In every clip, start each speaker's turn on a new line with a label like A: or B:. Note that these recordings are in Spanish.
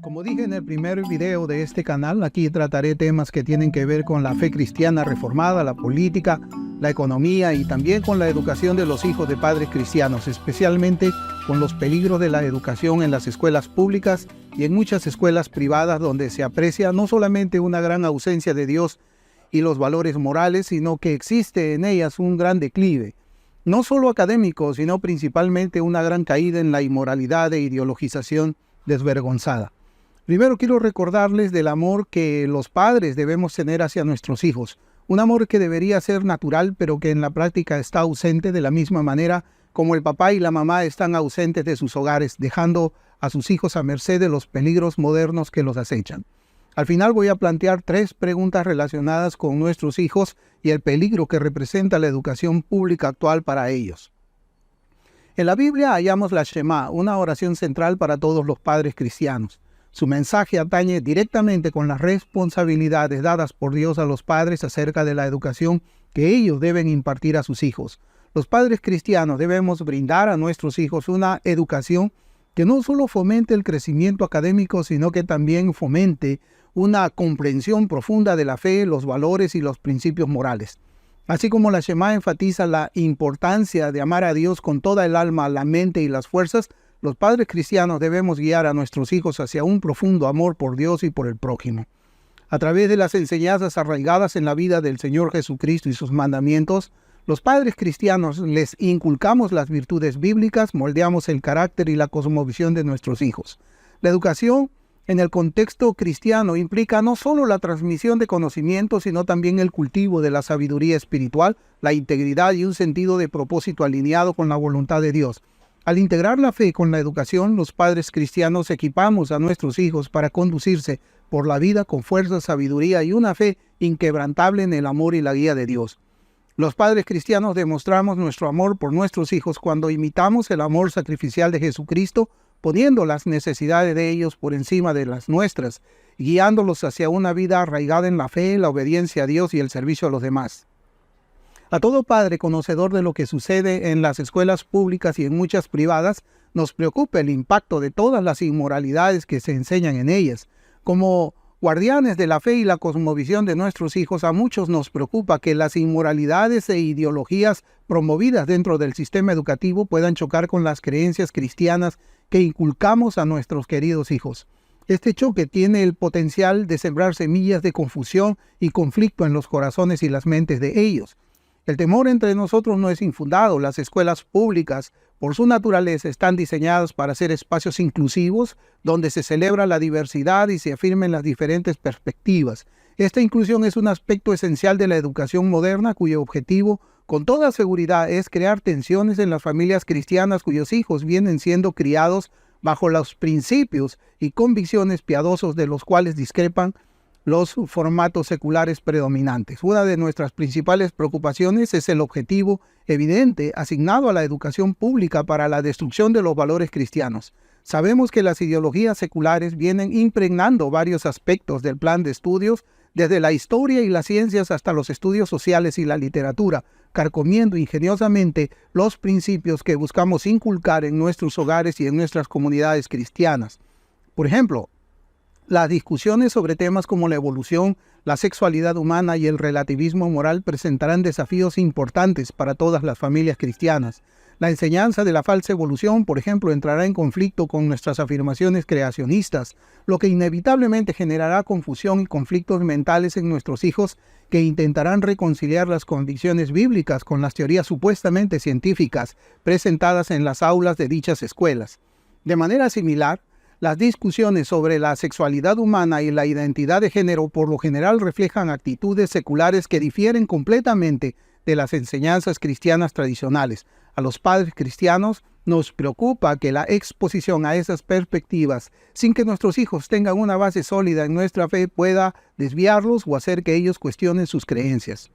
A: Como dije en el primer video de este canal, aquí trataré temas que tienen que ver con la fe cristiana reformada, la política, la economía y también con la educación de los hijos de padres cristianos, especialmente con los peligros de la educación en las escuelas públicas y en muchas escuelas privadas donde se aprecia no solamente una gran ausencia de Dios y los valores morales, sino que existe en ellas un gran declive, no solo académico, sino principalmente una gran caída en la inmoralidad e ideologización desvergonzada. Primero quiero recordarles del amor que los padres debemos tener hacia nuestros hijos. Un amor que debería ser natural, pero que en la práctica está ausente de la misma manera como el papá y la mamá están ausentes de sus hogares, dejando a sus hijos a merced de los peligros modernos que los acechan. Al final voy a plantear 3 preguntas relacionadas con nuestros hijos y el peligro que representa la educación pública actual para ellos. En la Biblia hallamos la Shema, una oración central para todos los padres cristianos. Su mensaje atañe directamente con las responsabilidades dadas por Dios a los padres acerca de la educación que ellos deben impartir a sus hijos. Los padres cristianos debemos brindar a nuestros hijos una educación que no solo fomente el crecimiento académico, sino que también fomente una comprensión profunda de la fe, los valores y los principios morales. Así como la Shema enfatiza la importancia de amar a Dios con toda el alma, la mente y las fuerzas, los padres cristianos debemos guiar a nuestros hijos hacia un profundo amor por Dios y por el prójimo. A través de las enseñanzas arraigadas en la vida del Señor Jesucristo y sus mandamientos, los padres cristianos les inculcamos las virtudes bíblicas, moldeamos el carácter y la cosmovisión de nuestros hijos. La educación en el contexto cristiano implica no solo la transmisión de conocimientos, sino también el cultivo de la sabiduría espiritual, la integridad y un sentido de propósito alineado con la voluntad de Dios. Al integrar la fe con la educación, los padres cristianos equipamos a nuestros hijos para conducirse por la vida con fuerza, sabiduría y una fe inquebrantable en el amor y la guía de Dios. Los padres cristianos demostramos nuestro amor por nuestros hijos cuando imitamos el amor sacrificial de Jesucristo, poniendo las necesidades de ellos por encima de las nuestras, guiándolos hacia una vida arraigada en la fe, la obediencia a Dios y el servicio a los demás. A todo padre conocedor de lo que sucede en las escuelas públicas y en muchas privadas, nos preocupa el impacto de todas las inmoralidades que se enseñan en ellas. Como guardianes de la fe y la cosmovisión de nuestros hijos, a muchos nos preocupa que las inmoralidades e ideologías promovidas dentro del sistema educativo puedan chocar con las creencias cristianas que inculcamos a nuestros queridos hijos. Este choque tiene el potencial de sembrar semillas de confusión y conflicto en los corazones y las mentes de ellos. El temor entre nosotros no es infundado. Las escuelas públicas, por su naturaleza, están diseñadas para ser espacios inclusivos, donde se celebra la diversidad y se afirmen las diferentes perspectivas. Esta inclusión es un aspecto esencial de la educación moderna, cuyo objetivo, con toda seguridad, es crear tensiones en las familias cristianas cuyos hijos vienen siendo criados bajo los principios y convicciones piadosos de los cuales discrepan los formatos seculares predominantes. Una de nuestras principales preocupaciones es el objetivo evidente asignado a la educación pública para la destrucción de los valores cristianos. Sabemos que las ideologías seculares vienen impregnando varios aspectos del plan de estudios, desde la historia y las ciencias hasta los estudios sociales y la literatura, carcomiendo ingeniosamente los principios que buscamos inculcar en nuestros hogares y en nuestras comunidades cristianas. Por ejemplo, las discusiones sobre temas como la evolución, la sexualidad humana y el relativismo moral presentarán desafíos importantes para todas las familias cristianas. La enseñanza de la falsa evolución, por ejemplo, entrará en conflicto con nuestras afirmaciones creacionistas, lo que inevitablemente generará confusión y conflictos mentales en nuestros hijos que intentarán reconciliar las convicciones bíblicas con las teorías supuestamente científicas presentadas en las aulas de dichas escuelas. De manera similar, las discusiones sobre la sexualidad humana y la identidad de género por lo general reflejan actitudes seculares que difieren completamente de las enseñanzas cristianas tradicionales. A los padres cristianos nos preocupa que la exposición a esas perspectivas, sin que nuestros hijos tengan una base sólida en nuestra fe, pueda desviarlos o hacer que ellos cuestionen sus creencias.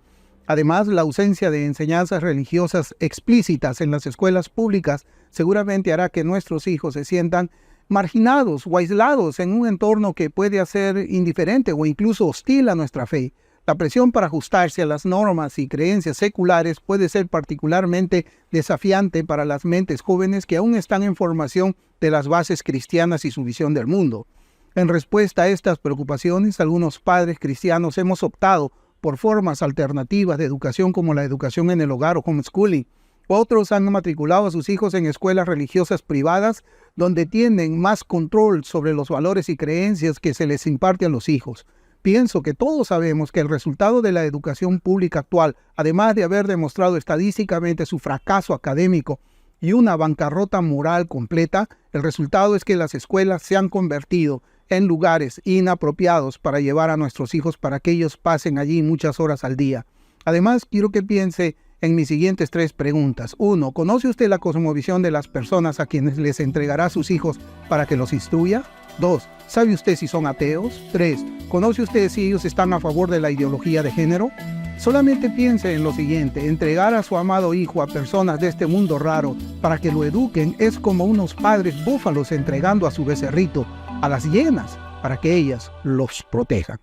A: Además, la ausencia de enseñanzas religiosas explícitas en las escuelas públicas seguramente hará que nuestros hijos se sientan marginados o aislados en un entorno que puede ser indiferente o incluso hostil a nuestra fe. La presión para ajustarse a las normas y creencias seculares puede ser particularmente desafiante para las mentes jóvenes que aún están en formación de las bases cristianas y su visión del mundo. En respuesta a estas preocupaciones, algunos padres cristianos hemos optado por formas alternativas de educación como la educación en el hogar o homeschooling. Otros han matriculado a sus hijos en escuelas religiosas privadas donde tienen más control sobre los valores y creencias que se les imparte a los hijos. Pienso que todos sabemos que el resultado de la educación pública actual, además de haber demostrado estadísticamente su fracaso académico y una bancarrota moral completa, el resultado es que las escuelas se han convertido en lugares inapropiados para llevar a nuestros hijos para que ellos pasen allí muchas horas al día. Además, quiero que piense en mis siguientes 3 preguntas. 1. ¿Conoce usted la cosmovisión de las personas a quienes les entregará a sus hijos para que los instruya? 2. ¿Sabe usted si son ateos? 3. ¿Conoce usted si ellos están a favor de la ideología de género? Solamente piense en lo siguiente: entregar a su amado hijo a personas de este mundo raro para que lo eduquen es como unos padres búfalos entregando a su becerrito a las hienas para que ellas los protejan.